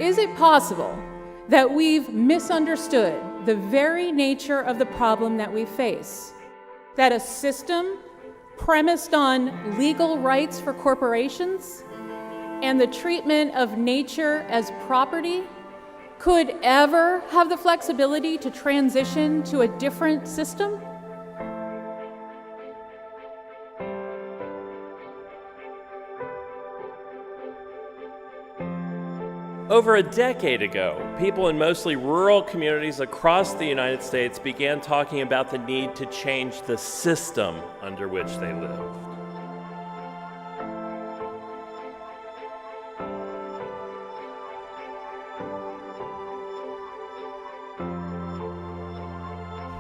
Is it possible that we've misunderstood the very nature of the problem that we face? That a system premised on legal rights for corporations and the treatment of nature as property could ever have the flexibility to transition to a different system? Over a decade ago, people in mostly rural communities across the United States began talking about the need to change the system under which they lived.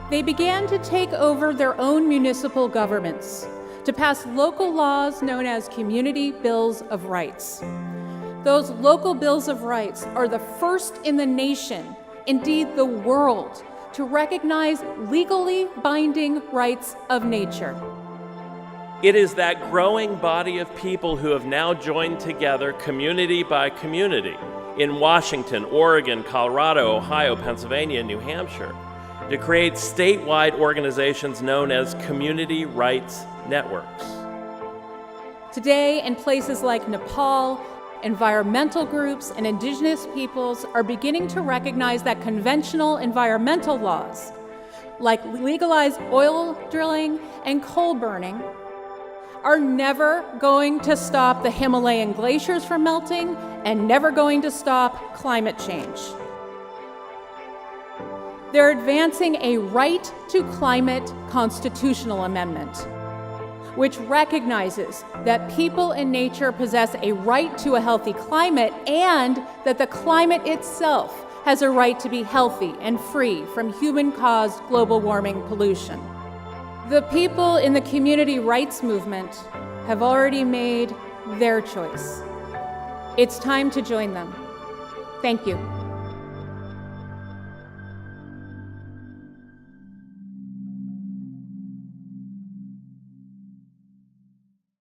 They began to take over their own municipal governments, to pass local laws known as community bills of rights. Those local bills of rights are the first in the nation, indeed the world, to recognize legally binding rights of nature. It is that growing body of people who have now joined together community by community in Washington, Oregon, Colorado, Ohio, Pennsylvania, and New Hampshire to create statewide organizations known as community rights networks. Today, in places like Nepal, environmental groups and indigenous peoples are beginning to recognize that conventional environmental laws, like legalized oil drilling and coal burning, are never going to stop the Himalayan glaciers from melting and never going to stop climate change. They're advancing a right to climate constitutional amendment, which recognizes that people and nature possess a right to a healthy climate and that the climate itself has a right to be healthy and free from human-caused global warming pollution. The people in the community rights movement have already made their choice. It's time to join them. Thank you.